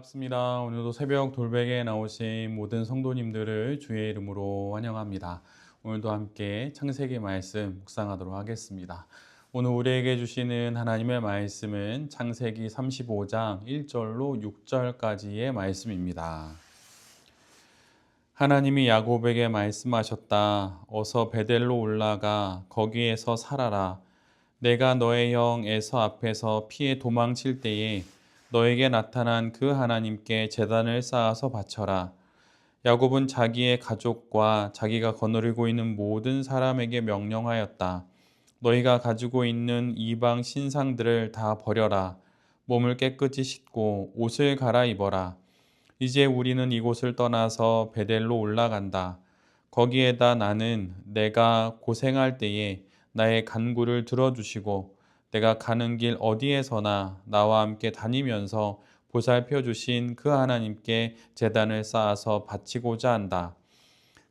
반갑습니다. 오늘도 새벽 돌베개에 나오신 모든 성도님들을 주의 이름으로 환영합니다. 오늘도 함께 창세기 말씀 묵상하도록 하겠습니다. 오늘 우리에게 주시는 하나님의 말씀은 창세기 35장 1절로 6절까지의 말씀입니다. 하나님이 야곱에게 말씀하셨다. 어서 베델로 올라가 거기에서 살아라. 내가 너의 형 에서 앞에서 피해 도망칠 때에 너에게 나타난 그 하나님께 제단을 쌓아서 바쳐라. 야곱은 자기의 가족과 자기가 거느리고 있는 모든 사람에게 명령하였다. 너희가 가지고 있는 이방 신상들을 다 버려라. 몸을 깨끗이 씻고 옷을 갈아입어라. 이제 우리는 이곳을 떠나서 베델로 올라간다. 거기에다 나는 내가 고생할 때에 나의 간구를 들어주시고 내가 가는 길 어디에서나 나와 함께 다니면서 보살펴 주신 그 하나님께 제단을 쌓아서 바치고자 한다.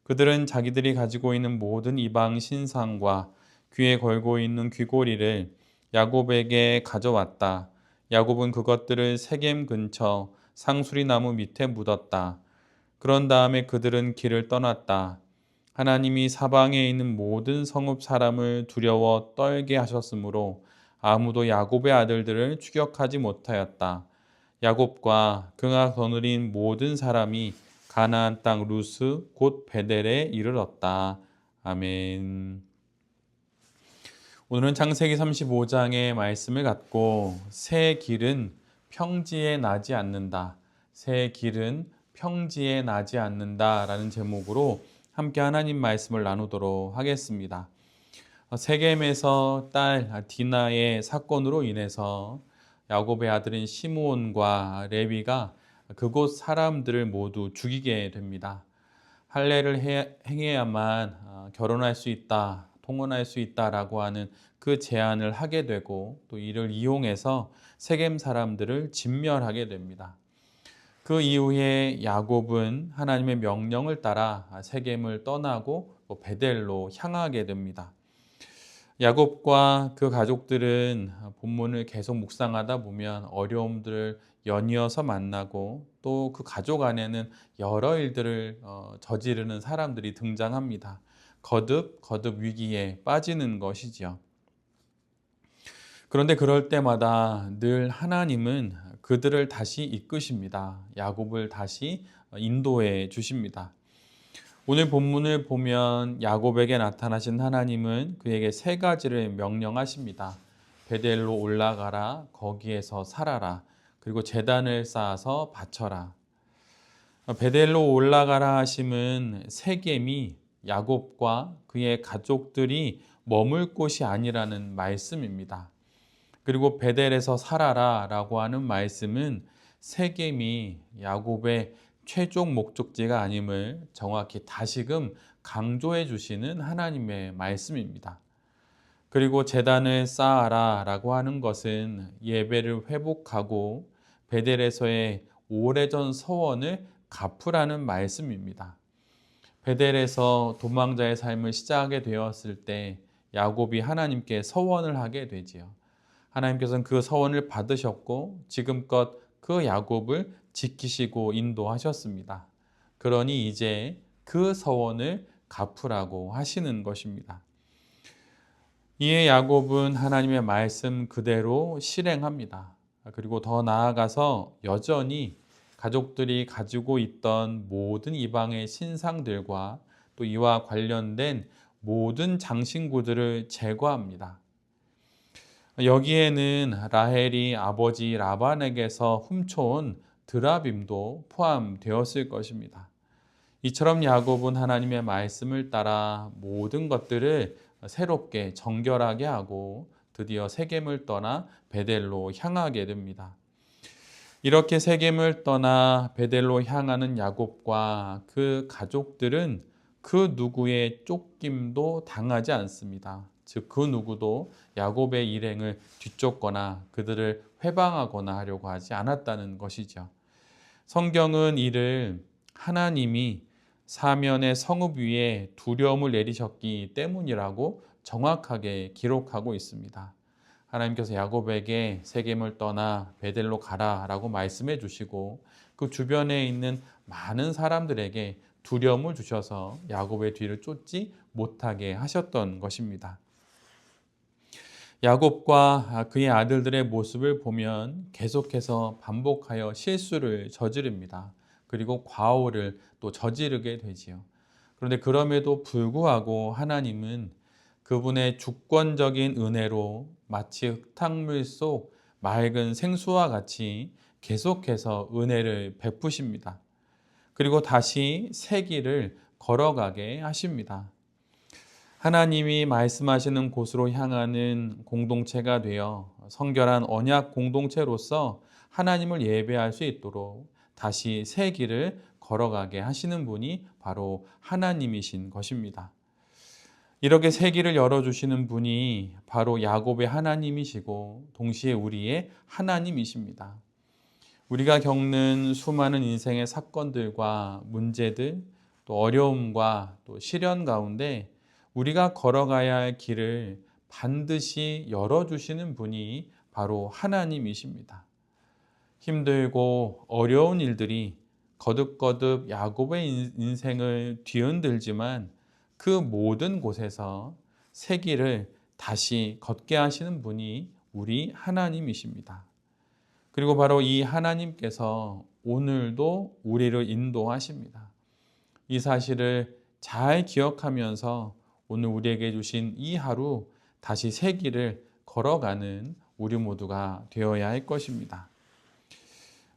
그들은 자기들이 가지고 있는 모든 이방 신상과 귀에 걸고 있는 귀고리를 야곱에게 가져왔다. 야곱은 그것들을 세겜 근처 상수리 나무 밑에 묻었다. 그런 다음에 그들은 길을 떠났다. 하나님이 사방에 있는 모든 성읍 사람을 두려워 떨게 하셨으므로 아무도 야곱의 아들들을 추격하지 못하였다. 야곱과 그가 거느린 모든 사람이 가나안 땅 루스 곧 베델에 이르렀다. 아멘. 오늘은 창세기 35장의 말씀을 갖고 새 길은 평지에 나지 않는다. 새 길은 평지에 나지 않는다라는 제목으로 함께 하나님 말씀을 나누도록 하겠습니다. 세겜에서 딸 디나의 사건으로 인해서 야곱의 아들인 시므온과 레위가 그곳 사람들을 모두 죽이게 됩니다. 할례를 행해야만 결혼할 수 있다, 통혼할 수 있다라고 하는 그 제안을 하게 되고 또 이를 이용해서 세겜 사람들을 진멸하게 됩니다. 그 이후에 야곱은 하나님의 명령을 따라 세겜을 떠나고 베델로 향하게 됩니다. 야곱과 그 가족들은 본문을 계속 묵상하다 보면 어려움들을 연이어서 만나고 또 그 가족 안에는 여러 일들을 저지르는 사람들이 등장합니다. 거듭 위기에 빠지는 것이지요. 그런데 그럴 때마다 늘 하나님은 그들을 다시 이끄십니다. 야곱을 다시 인도해 주십니다. 오늘 본문을 보면 야곱에게 나타나신 하나님은 그에게 세 가지를 명령하십니다. 베델로 올라가라, 거기에서 살아라, 그리고 제단을 쌓아서 바쳐라. 베델로 올라가라 하심은 세겜이 야곱과 그의 가족들이 머물 곳이 아니라는 말씀입니다. 그리고 베델에서 살아라 라고 하는 말씀은 세겜이 야곱의 최종 목적지가 아님을 정확히 다시금 강조해 주시는 하나님의 말씀입니다. 그리고 제단을 쌓아라 라고 하는 것은 예배를 회복하고 베델에서의 오래전 서원을 갚으라는 말씀입니다. 베델에서 도망자의 삶을 시작하게 되었을 때 야곱이 하나님께 서원을 하게 되지요. 하나님께서는 그 서원을 받으셨고 지금껏 그 야곱을 지키시고 인도하셨습니다. 그러니 이제 그 서원을 갚으라고 하시는 것입니다. 이에 야곱은 하나님의 말씀 그대로 실행합니다. 그리고 더 나아가서 여전히 가족들이 가지고 있던 모든 이방의 신상들과 또 이와 관련된 모든 장신구들을 제거합니다. 여기에는 라헬이 아버지 라반에게서 훔쳐온 드라빔도 포함되었을 것입니다. 이처럼 야곱은 하나님의 말씀을 따라 모든 것들을 새롭게 정결하게 하고 드디어 세겜을 떠나 베델로 향하게 됩니다. 이렇게 세겜을 떠나 베델로 향하는 야곱과 그 가족들은 그 누구의 쫓김도 당하지 않습니다. 즉 그 누구도 야곱의 일행을 뒤쫓거나 그들을 회방하거나 하려고 하지 않았다는 것이죠. 성경은 이를 하나님이 사면의 성읍 위에 두려움을 내리셨기 때문이라고 정확하게 기록하고 있습니다. 하나님께서 야곱에게 세겜을 떠나 베델로 가라라고 말씀해 주시고 그 주변에 있는 많은 사람들에게 두려움을 주셔서 야곱의 뒤를 쫓지 못하게 하셨던 것입니다. 야곱과 그의 아들들의 모습을 보면 계속해서 반복하여 실수를 저지릅니다. 그리고 과오를 또 저지르게 되지요. 그런데 그럼에도 불구하고 하나님은 그분의 주권적인 은혜로 마치 흙탕물 속 맑은 생수와 같이 계속해서 은혜를 베푸십니다. 그리고 다시 새 길을 걸어가게 하십니다. 하나님이 말씀하시는 곳으로 향하는 공동체가 되어 성결한 언약 공동체로서 하나님을 예배할 수 있도록 다시 새 길을 걸어가게 하시는 분이 바로 하나님이신 것입니다. 이렇게 새 길을 열어주시는 분이 바로 야곱의 하나님이시고 동시에 우리의 하나님이십니다. 우리가 겪는 수많은 인생의 사건들과 문제들, 또 어려움과 또 시련 가운데 우리가 걸어가야 할 길을 반드시 열어주시는 분이 바로 하나님이십니다. 힘들고 어려운 일들이 거듭거듭 야곱의 인생을 뒤흔들지만 그 모든 곳에서 새 길을 다시 걷게 하시는 분이 우리 하나님이십니다. 그리고 바로 이 하나님께서 오늘도 우리를 인도하십니다. 이 사실을 잘 기억하면서 오늘 우리에게 주신 이 하루 다시 새 길을 걸어가는 우리 모두가 되어야 할 것입니다.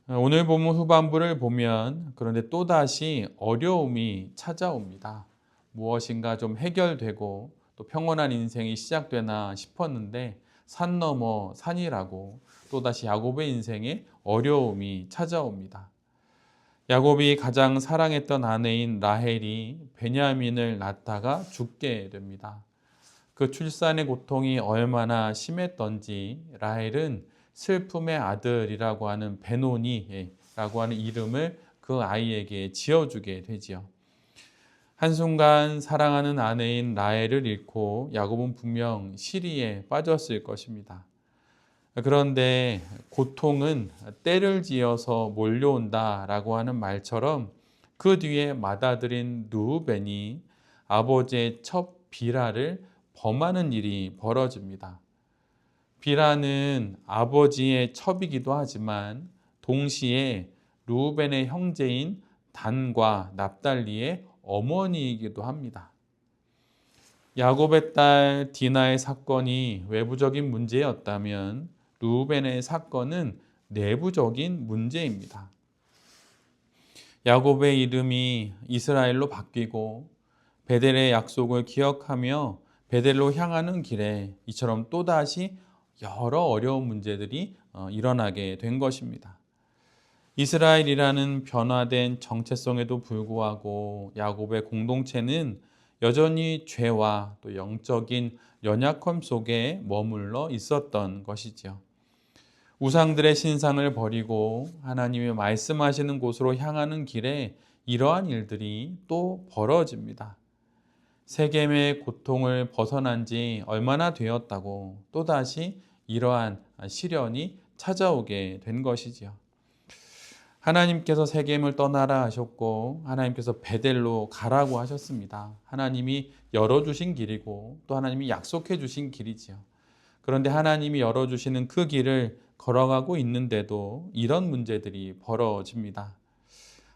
오늘 본문 후반부를 보면 그런데 또다시 어려움이 찾아옵니다. 무엇인가 좀 해결되고 또 평온한 인생이 시작되나 싶었는데 산 넘어 산이라고 또다시 야곱의 인생에 어려움이 찾아옵니다. 야곱이 가장 사랑했던 아내인 라헬이 베냐민을 낳다가 죽게 됩니다. 그 출산의 고통이 얼마나 심했던지 라헬은 슬픔의 아들이라고 하는 베노니라고 하는 이름을 그 아이에게 지어주게 되지요. 한순간 사랑하는 아내인 라헬을 잃고 야곱은 분명 시리에 빠졌을 것입니다. 그런데 고통은 때를 지어서 몰려온다라고 하는 말처럼 그 뒤에 맏아들인 르우벤이 아버지의 첫 비라를 범하는 일이 벌어집니다. 비라는 아버지의 첩이기도 하지만 동시에 르우벤의 형제인 단과 납달리의 어머니이기도 합니다. 야곱의 딸 디나의 사건이 외부적인 문제였다면 르우벤의 사건은 내부적인 문제입니다. 야곱의 이름이 이스라엘로 바뀌고 베델의 약속을 기억하며 베델로 향하는 길에 이처럼 또다시 여러 어려운 문제들이 일어나게 된 것입니다. 이스라엘이라는 변화된 정체성에도 불구하고 야곱의 공동체는 여전히 죄와 또 영적인 연약함 속에 머물러 있었던 것이죠. 우상들의 신상을 버리고 하나님이 말씀하시는 곳으로 향하는 길에 이러한 일들이 또 벌어집니다. 세겜의 고통을 벗어난 지 얼마나 되었다고 또다시 이러한 시련이 찾아오게 된 것이지요. 하나님께서 세겜을 떠나라 하셨고 하나님께서 베델로 가라고 하셨습니다. 하나님이 열어주신 길이고 또 하나님이 약속해 주신 길이지요. 그런데 하나님이 열어주시는 그 길을 걸어가고 있는데도 이런 문제들이 벌어집니다.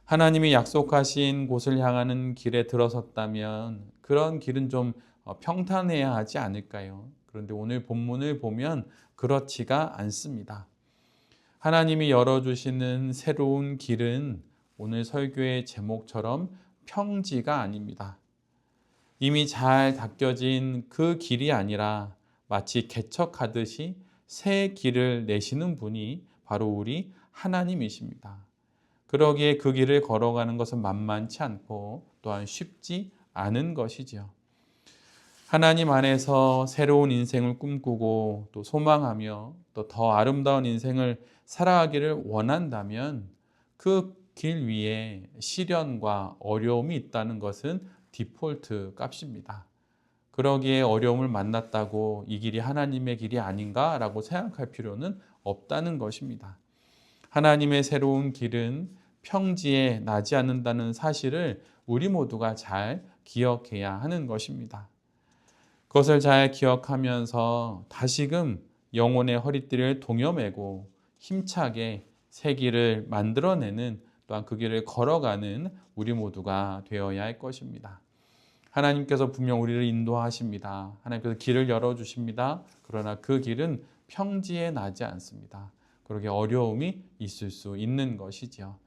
하나님이 약속하신 곳을 향하는 길에 들어섰다면 그런 길은 좀 평탄해야 하지 않을까요? 그런데 오늘 본문을 보면 그렇지가 않습니다. 하나님이 열어주시는 새로운 길은 오늘 설교의 제목처럼 평지가 아닙니다. 이미 잘 닦여진 그 길이 아니라 마치 개척하듯이 새 길을 내시는 분이 바로 우리 하나님이십니다. 그러기에 그 길을 걸어가는 것은 만만치 않고 또한 쉽지 않은 것이지요. 하나님 안에서 새로운 인생을 꿈꾸고 또 소망하며 또 더 아름다운 인생을 살아가기를 원한다면 그 길 위에 시련과 어려움이 있다는 것은 디폴트 값입니다. 그러기에 어려움을 만났다고 이 길이 하나님의 길이 아닌가라고 생각할 필요는 없다는 것입니다. 하나님의 새로운 길은 평지에 나지 않는다는 사실을 우리 모두가 잘 기억해야 하는 것입니다. 그것을 잘 기억하면서 다시금 영혼의 허리띠를 동여매고 힘차게 새 길을 만들어내는, 또한 그 길을 걸어가는 우리 모두가 되어야 할 것입니다. 하나님께서 분명 우리를 인도하십니다. 하나님께서 길을 열어주십니다. 그러나 그 길은 평지에 나지 않습니다. 그러게 어려움이 있을 수 있는 것이죠.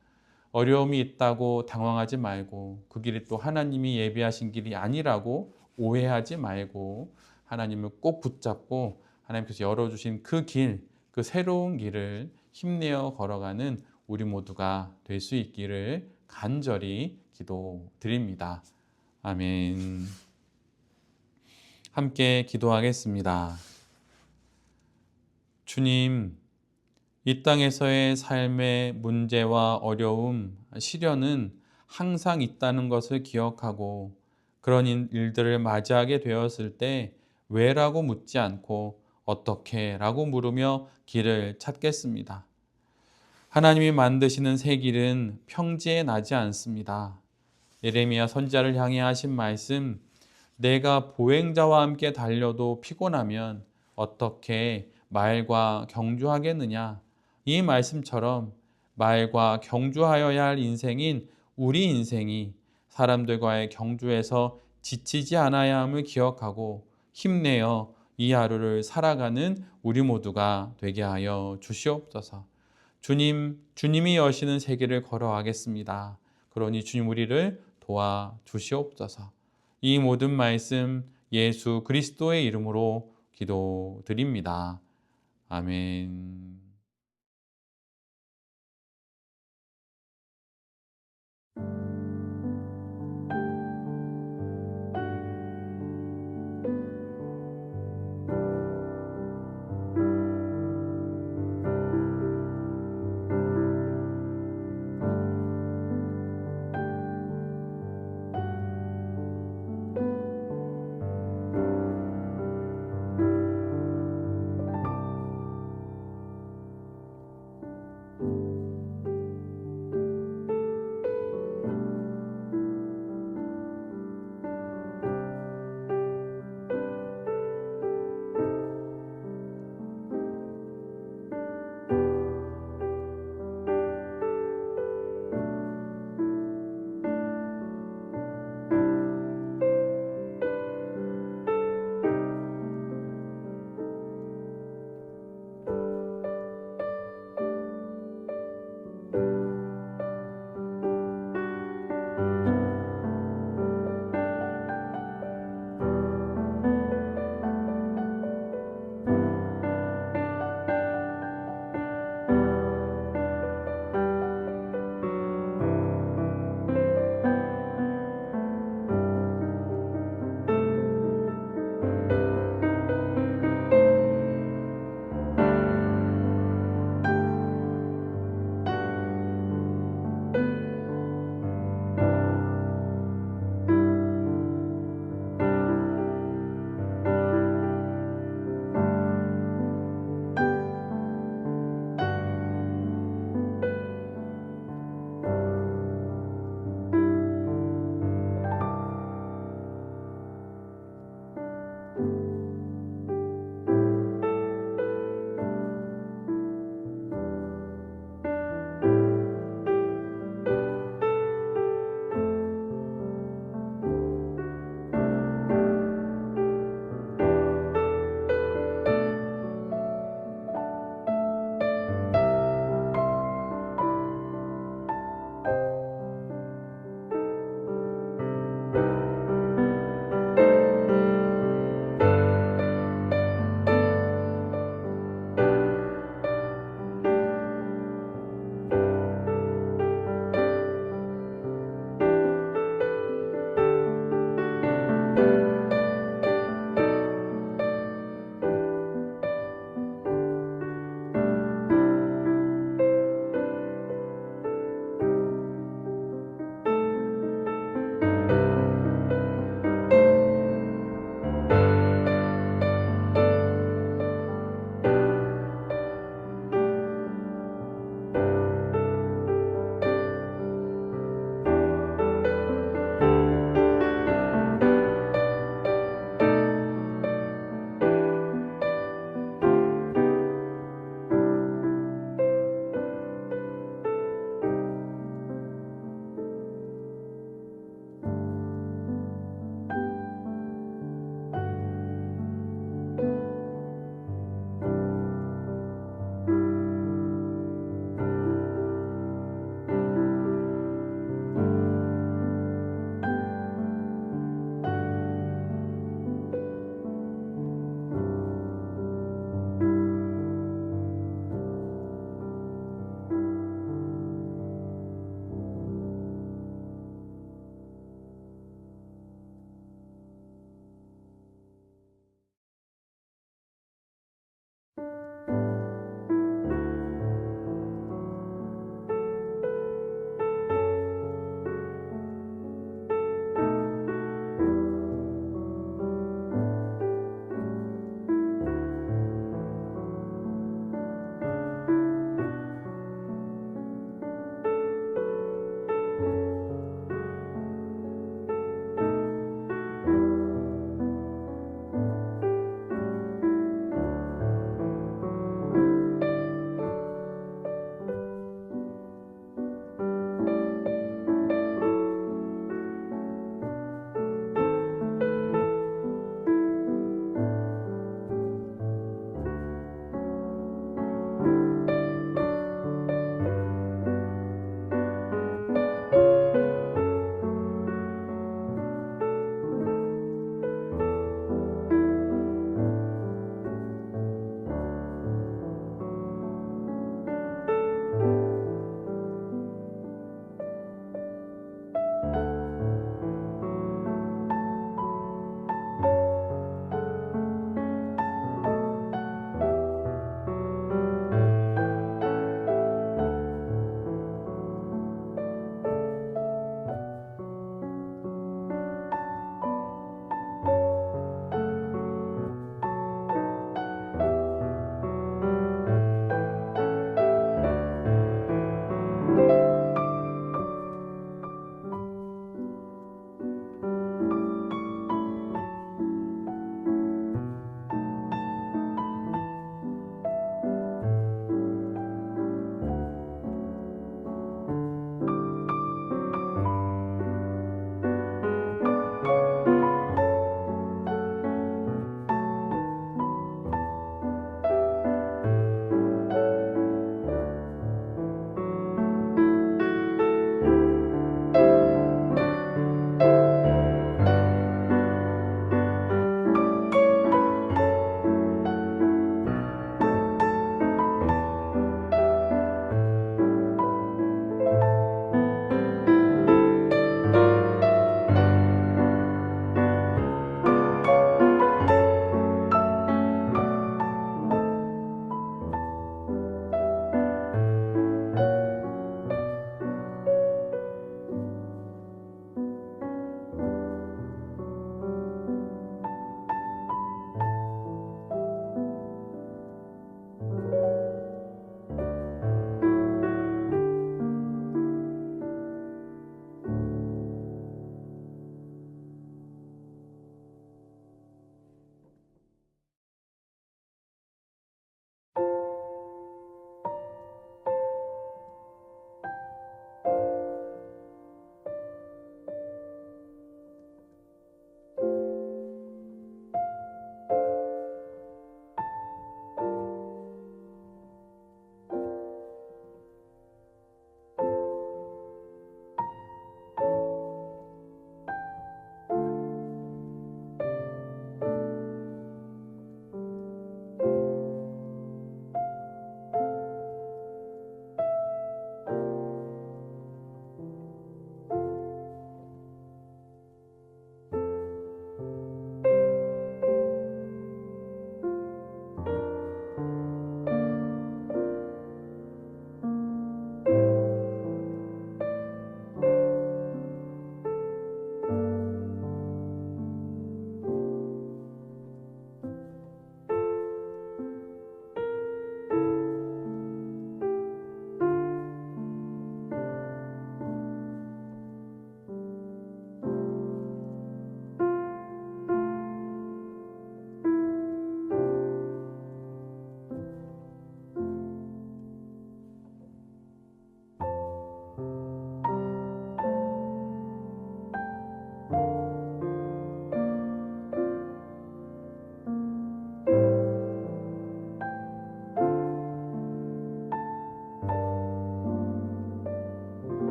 어려움이 있다고 당황하지 말고, 그 길이 또 하나님이 예비하신 길이 아니라고 오해하지 말고, 하나님을 꼭 붙잡고 하나님께서 열어주신 그 길, 그 새로운 길을 힘내어 걸어가는 우리 모두가 될 수 있기를 간절히 기도드립니다. 아멘. 함께 기도하겠습니다. 주님, 이 땅에서의 삶의 문제와 어려움, 시련은 항상 있다는 것을 기억하고, 그런 일들을 맞이하게 되었을 때 왜라고 묻지 않고 어떻게 라고 물으며 길을 찾겠습니다. 하나님이 만드시는 새 길은 평지에 나지 않습니다. 예레미야 선지자를 향해 하신 말씀, 내가 보행자와 함께 달려도 피곤하면 어떻게 말과 경주하겠느냐. 이 말씀처럼 말과 경주하여야 할 인생인 우리 인생이 사람들과의 경주에서 지치지 않아야 함을 기억하고 힘내어 이 하루를 살아가는 우리 모두가 되게 하여 주시옵소서. 주님이 여시는 세계를 걸어가겠습니다. 그러니 주님 우리를 도와 주시옵소서. 이 모든 말씀 예수 그리스도의 이름으로 기도드립니다. 아멘.